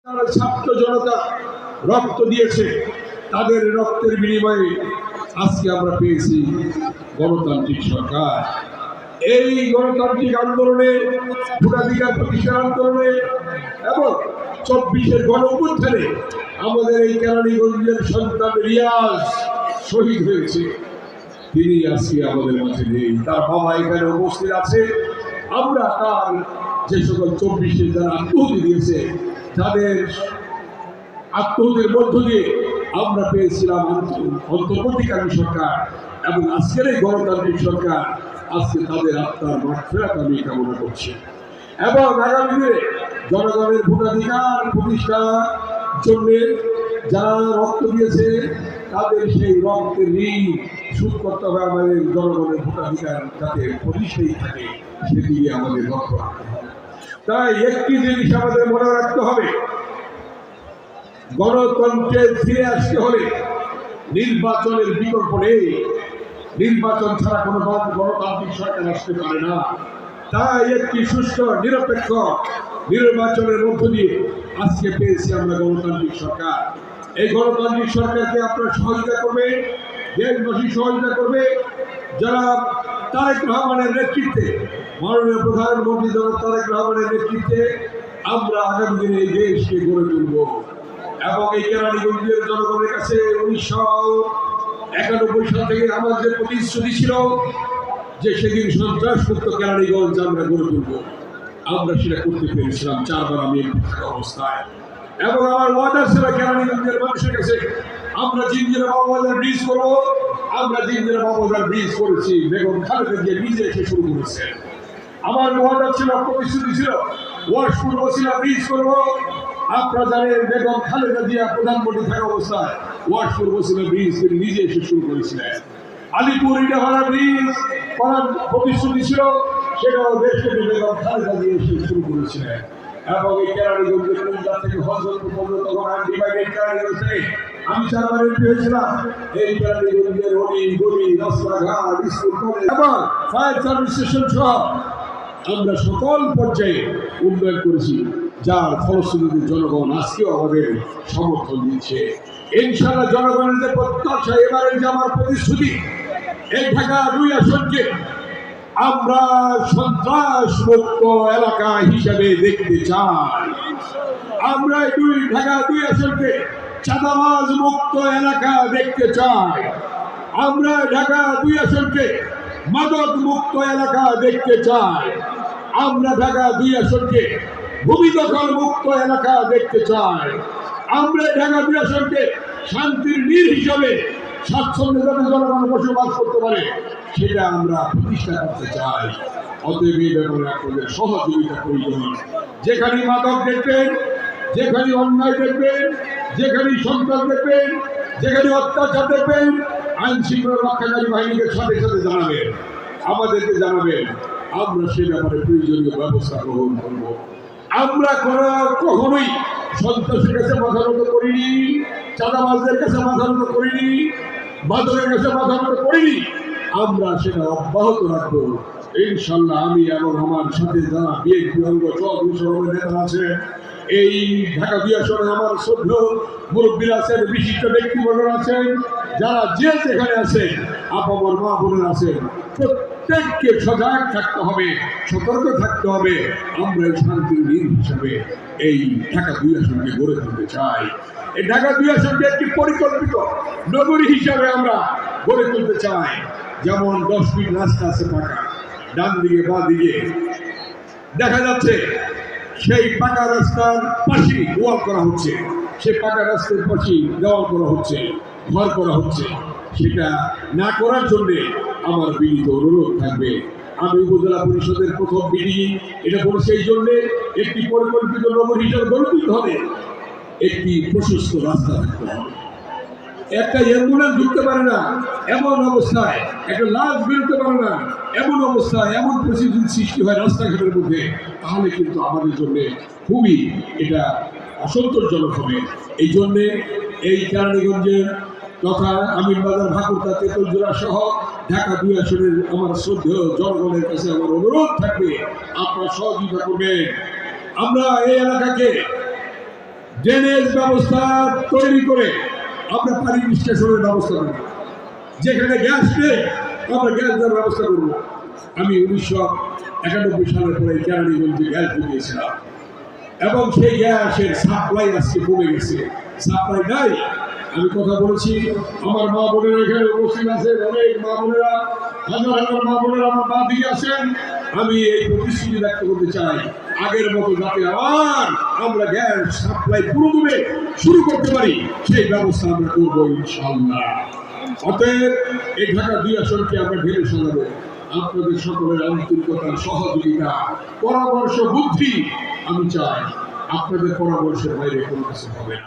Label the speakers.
Speaker 1: ছাত্র জনতা রক্ত দিয়েছে, তাদের রক্তের বিনিময়ে আজকে আমরা পেয়েছি গণতান্ত্রিক সরকার। এই গণতান্ত্রিক আন্দোলনে, ভোটাধিকার প্রতিষ্ঠার আন্দোলনে এবং 24-এর গণ-অভ্যুত্থানে আমাদের এই কেরানীগঞ্জের সন্তান রিয়াজ শহীদ হয়েছে। তিনি আজকে আমাদের মাঝে নেই, তার বাবা এখানে উপস্থিত আছে। আমরা তার যে সকল 24-এ যারা আত্মহত্যা দিয়েছে, তাদের আত্মহত্যের মধ্য দিয়ে আমরা পেয়েছিলাম অন্তর্বর্তীকালীন সরকার এবং আজকের এই গণতান্ত্রিক সরকার। আজকে তাদের আত্মার মাগফিরাত আমি কামনা করছি এবং আগামী দিনে জনগণের ভোটাধিকার প্রতিষ্ঠার জন্য যারা রক্ত দিয়েছে, তাদের সেই রক্তের ঋণ শোধ করতে হবে। আমাদের জনগণের ভোটাধিকার যাতে প্রতিষ্ঠাই থাকে, সেদিকে আমাদের লক্ষ্য রাখতে হবে। তাই একটি জিনিস আমাদের মনে রাখতে হবে, গণতন্ত্রে ফিরে আসতে হলে নির্বাচনের বিকল্প নেই। নির্বাচন ছাড়া কোনো গণতান্ত্রিক সরকার আসতে পারে না। তাই একটি সুষ্ঠু নিরপেক্ষ নির্বাচনের মধ্য দিয়ে আজকে পেয়েছি আমরা গণতান্ত্রিক সরকার। এই গণতান্ত্রিক সরকারকে আপনারা সহযোগিতা করবে, দেশবাসী সহযোগিতা করবে। যারা তারেক রহমানের নেতৃত্বে, মাননীয় প্রধানমন্ত্রী জনাব তারেক রহমানের নেতৃত্বে আমরা আগামী দিনে এই দেশকে গড়ে তুলব এবং এই কেরানীগঞ্জের জনগণের কাছে 1991 সাল থেকে আমাদের প্রতিশ্রুতি ছিল যে সেদিন সন্ত্রাসমুক্ত কেরানীগঞ্জ আমরা গড়ে তুলব। আমরা সেটা করতে পেরেছিলাম 4 বার আমি থাকা অবস্থায়। এবং আমার ওয়াদা ছিল কেরানীগঞ্জের মানুষের কাছে, আমরা জিঞ্জিরা বাবুবাজার ব্রিজ করবো। আমরা জিঞ্জিরা বাবুবাজার ব্রিজ করেছি, বেগম খালেদা জিয়া নিজে এসে শুরু করেছে। আমার ওয়াদা ছিল, প্রতিশ্রুতি ছিল, ওয়াশপুর বসিলা ব্রিজ করবো। আপনারা জানেন বেগম খালেদা জিয়া প্রধানমন্ত্রী থাকা অবস্থায় ওয়াশপুর বসিলা ব্রিজ তিনি নিজে এসে শুরু করেছিলেন। আলিপুর ইটাভাড়া ব্রিজ করার প্রতিশ্রুতি ছিল, সেটাও দেশকে বেগম খালেদা জিয়া এসে শুরু করেছিলেন। এবং এই কেরানীগঞ্জের কুমিল্লা থেকে হযরতপুর পর্যন্ত তখন আনডিভাইডেড কেরানীগঞ্জ থেকে আমি 4 বার এমপি হয়েছিলাম। এই কেরানীগঞ্জের অলি গলি, রাস্তাঘাট, স্কুল, কলেজ এবং ফায়ার সার্ভিস স্টেশন সহ আমরা সকল পর্যায়ে উন্নয়ন করেছি, যার ফলশ্রুতিতে জনগণ আজকেও আমাদের সমর্থন দিচ্ছে। ইনশাআল্লাহ জনগণের যে প্রত্যাশা, এবারের যে আমার প্রতিশ্রুতি, এই ঢাকা 2 আসনকে আমরা সন্ত্রাস মুক্ত এলাকা হিসেবে দেখতে চাই। আমরা ঢাকা 2 আসনকে চাঁদাবাজ মুক্ত এলাকা দেখতে চাই। আমরা ঢাকা 2 আসনকে মাদক মুক্ত এলাকা দেখতে চাই। আমরা ঢাকা 2 আসনকে ভূমি দখল মুক্ত এলাকা দেখতে চাই। আমরা ঢাকা 2 আসনকে শান্তির নীড় হিসাবে স্বাচ্ছন্দ্যে যাতে জনগণ বসবাস করতে পারে, সেটা আমরা প্রতিষ্ঠা করতে চাই। অতএব এই ব্যাপারে আপনাদের সহযোগিতা প্রয়োজন। যেখানে মাদক দেখবেন, যেখানে অন্যায় দেখবেন, যেখানে সন্ত্রাস দেখবেন, যেখানে অত্যাচার দেখবেন, আইন শৃঙ্খলা রক্ষাকারী বাহিনীকে সাথে সাথে জানাবেন, আমাদেরকে জানাবেন। আমরা সে ব্যাপারে প্রয়োজনীয় ব্যবস্থা গ্রহণ করব। আমরা কখনোই সন্ত্রাসের কাছে মাথা নত করিনি, চাঁদাবাজদের কাছে মাথা নত করিনি, মাদকের কাছে মাথা নত করিনি। আমরা সেটা অব্যাহত রাখবো ইনশাল্লাহ। আমি এবং আমার সাথে যারা বিএনপি অঙ্গ নেতা আছে, এই ঢাকা 2 আসনে আমার শ্রদ্ধেয় মুরব্বীরা আছেন, বিশিষ্ট ব্যক্তিবর্গ আছেন, যারা যে যেখানে আছেন, আপামর মা বোনেরা আছেন, প্রত্যেককে সজাগ থাকতে হবে, সতর্ক থাকতে হবে। আমরা এই শান্তির নীড় হিসাবে এই ঢাকা 2 আসনকে গড়ে তুলতে চাই। এই ঢাকা 2 আসনকে একটি পরিকল্পিত নগরী হিসাবে আমরা গড়ে তুলতে চাই। যেমন 10 ফিট রাস্তা আছে পাকা, ডান দিকে বা দিকে দেখা যাচ্ছে, সেই পাকা রাস্তার পাশে ওয়াল করা হচ্ছে, সেই পাকা রাস্তার পাশে দেওয়াল করা হচ্ছে, ঘর করা হচ্ছে। সেটা না করার জন্যে আমার বিনীত অনুরোধ থাকবে। আমি উপজেলা পরিষদের প্রথম বিধি এটা বলেছি, এই জন্যে একটি পরিকল্পিত নগর হিসাবে গড়ে তুলতে হবে। একটি প্রশস্ত রাস্তা থাকতে হবে, একটা অ্যাম্বুলেন্স ঢুকতে পারে না এমন অবস্থায়, একটা লাশ বেরোতে পারে না এমন অবস্থায়, এমন পরিস্থিতি সৃষ্টি হয় রাস্তাঘাটের মধ্যে, তাহলে কিন্তু আমাদের জন্য খুবই এটা অসন্তোষজনক হবে। এই জন্যে এই কেরানীগঞ্জের তথা আমিনবাজার, ভাকুরতা, তেঁতুলজোড়া সহ ঢাকা 2 আসনের আমার শ্রদ্ধেয় জনগণের কাছে আমার অনুরোধ থাকবে, আপনারা সহযোগিতা করবেন। আমরা এই এলাকাকে ড্রেনেজ ব্যবস্থা তৈরি করে আমরা পানি নিষ্কাশনের ব্যবস্থা করব। যেখানে গ্যাস নেই আমরা গ্যাস দেওয়ার ব্যবস্থা করব। আমি 1991 সালের পরে কেরানীগঞ্জে গ্যাস ঢুকিয়েছিলাম এবং সেই গ্যাসের সাপ্লাই আজকে কমে গেছে, সাপ্লাই নাই। আমি কথা বলেছি, আমার মা বোনেরা এখানে উপস্থিত আছেন, অনেক মা বোনেরা, হাজার হাজার মা বোনেরা আমার মা দিকে আছেন। আমি এই প্রতিশ্রুতি ব্যক্ত করতে চাই, আগের মতো যাতে আবার আমরা গ্যাস সাপ্লাই পুরোদমে শুরু করতে পারি সেই ব্যবস্থা আমরা করবো ইনশাআল্লাহ। অতএব এই ঢাকা 2 আসনকে আমরা ঢেলে সাজাবো। আপনাদের সকলের আন্তরিকতা, সহযোগিতা, পরামর্শ, বুদ্ধি আমি চাই। আপনাদের পরামর্শের বাইরে কোনো কিছু হবে না।